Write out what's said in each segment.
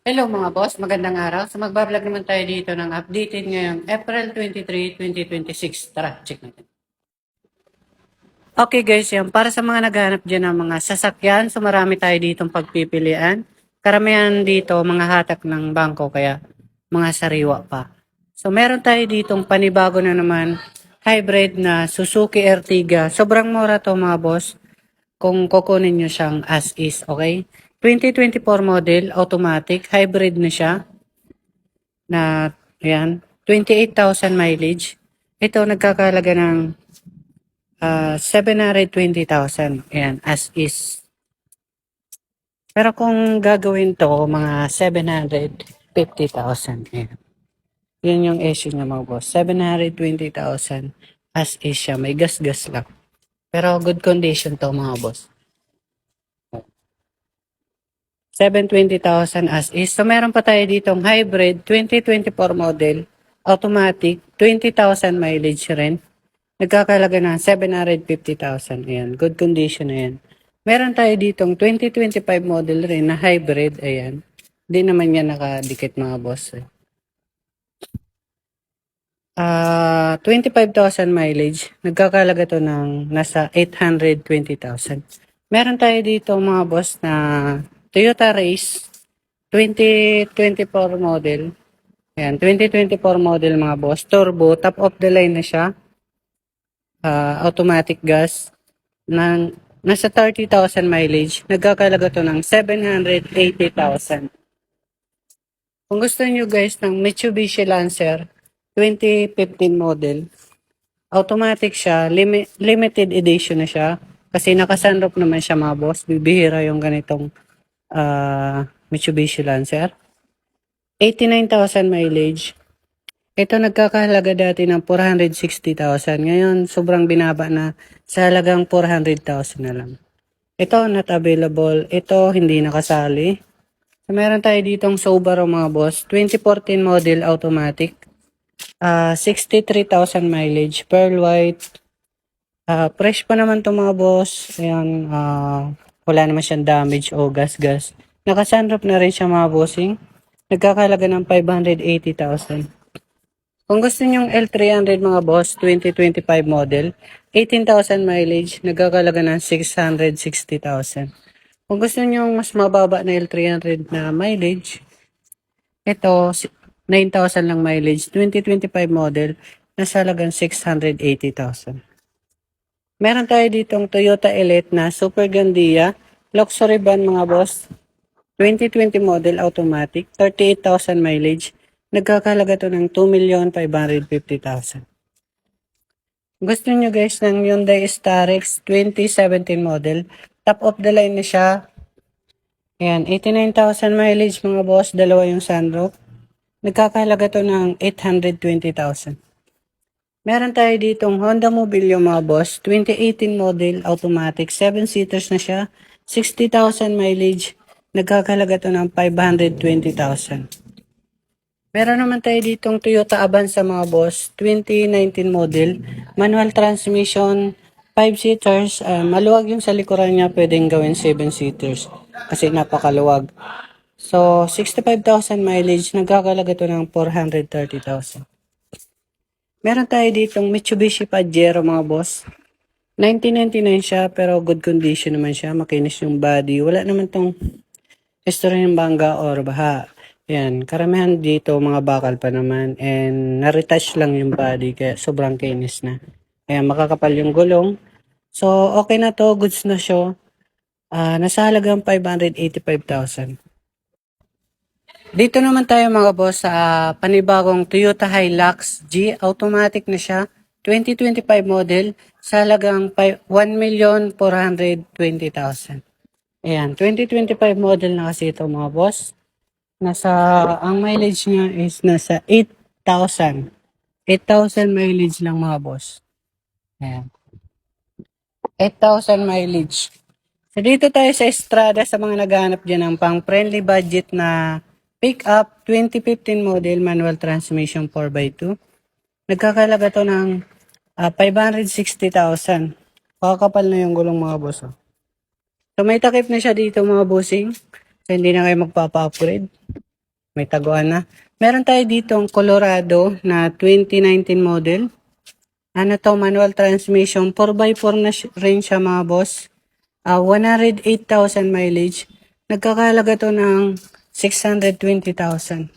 Hello mga boss, magandang araw. So magbablog naman tayo dito ng updated ngayong April 23, 2026. Tara, check natin. Okay guys, yan. Para sa mga naghahanap dyan ng mga sasakyan, so marami tayo ditong pagpipilian. Karamihan dito mga hatak ng bangko, kaya mga sariwa pa. So meron tayo ditong panibago na naman, hybrid na Suzuki Ertiga. Sobrang mura to mga boss kung kukunin nyo siyang as is, okay? 2024 model, automatic, hybrid na siya. Na ayan, 28,000 mileage. Ito nagkakalaga ng 720,000. Ayan, as is. Pero kung gagawin to, mga 750,000. Ayan. Yun yung issue niya mga boss. 720,000 as is siya. May gas-gas lang. Pero good condition to mga boss. 720,000 as is. So meron pa tayo ditong hybrid 2024 model, automatic, 20,000 mileage rin. Nagkakalaga ng 750,000. Ayan, good condition na yan. Meron tayo ditong 2025 model rin na hybrid. Ayan. Hindi naman yan nakadikit mga boss. 25,000 mileage. Nagkakalaga to ng nasa 820,000. Meron tayo dito mga boss na Toyota Race 2024 model. Ayan, 2024 model mga boss. Turbo, top of the line na siya. Automatic gas ng nasa 30,000 mileage. Nagkakalaga to ng 780,000. Kung gusto niyo guys ng Mitsubishi Lancer 2015 model, automatic siya, limited edition na siya kasi naka-sunroof naman siya mga boss. Bibihira yung ganitong Mitsubishi Lancer. 89,000 mileage. Ito nagkakahalaga dati ng 460,000. Ngayon, sobrang binaba na sa halagang 400,000 na lang. Ito, not available. Ito, hindi nakasali. So, meron tayo ditong Subaru mga boss. 2014 model automatic. 63,000 mileage. Pearl white. Fresh pa naman to mga boss. Ayan, wala naman siyang damage o gas-gas. Naka-sunroof na rin siya mga bossing. Nagkakahalaga ng 580,000. Kung gusto nyong L300 mga boss, 2025 model, 18,000 mileage, nagkakalaga ng 660,000. Kung gusto nyong mas mababa na L300 na mileage, ito 9,000 lang mileage, 2025 model, nasa halagang 680,000. Meron tayo ditong Toyota Elite na Super Gandia, luxury van mga boss, 2020 model automatic, 38,000 mileage, nagkakalaga to ng 2,550,000. Gusto nyo guys ng Hyundai Starex 2017 model, top of the line na siya. Ayan, 89,000 mileage mga boss, dalawa yung sunroof. Nagkakalaga to ng 820,000. Meron tayo ditong Honda Mobilio mga boss, 2018 model, automatic, 7-seaters na siya, 60,000 mileage, nagkakalaga to ng 520,000. Meron naman tayo ditong Toyota Avanza mga boss, 2019 model, manual transmission, 5-seaters, maluwag yung sa likuran niya, pwedeng gawin 7-seaters kasi napakaluwag. So, 65,000 mileage, nagkakalaga to ng 430,000. Meron tayo ditong Mitsubishi Pajero mga boss, 1999 siya pero good condition naman siya, makinis yung body, wala naman tong history ng bangga or baha. Yan, karamihan dito mga bakal pa naman and na-retouch lang yung body kaya sobrang kinis na. Ayan, makakapal yung gulong. So, okay na to, goods na siya. Nasa halagang 585,000. Dito naman tayo mga boss sa panibagong Toyota Hilux G. Automatic na siya. 2025 model sa halagang 1,420,000. Ayan, 2025 model na kasi ito mga boss. Ang mileage niya is nasa 8,000. 8,000 mileage lang mga boss. Ayan. 8,000 mileage. So dito tayo sa Estrada sa mga naghahanap dyan ng pang friendly budget na pick-up 2015 model manual transmission 4x2. Nagkakalaga to ng 560,000. Pakakapal na yung gulong mga boss. So may takip na siya dito mga bossing. So hindi na kayo magpapa-upgrade. may taguan na. Meron tayo dito ang Colorado na 2019 model. Ano to, manual transmission, 4x4 na rin siya mga boss. 108,000 mileage. Nagkakalaga to ng 620,000.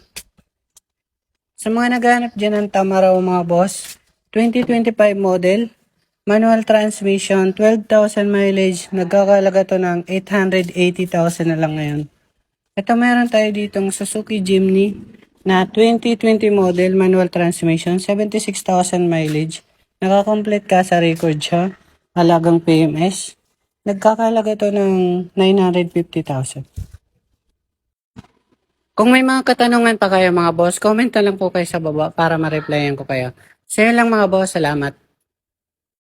Sa mga naghahanap dyan ng Tamaraw mga boss, 2025 model, manual transmission, 12,000 mileage, nagkakalaga to ng 880,000 na lang ngayon. Ito meron tayo ditong Suzuki Jimny na 2020 model, manual transmission, 76,000 mileage, nakakomplete ka sa record siya, halagang PMS, nagkakalaga to ng 950,000. Kung may mga katanungan pa kayo mga boss, comment na lang po kayo sa baba para ma-replyan ko kayo. Sa'yo lang mga boss, salamat.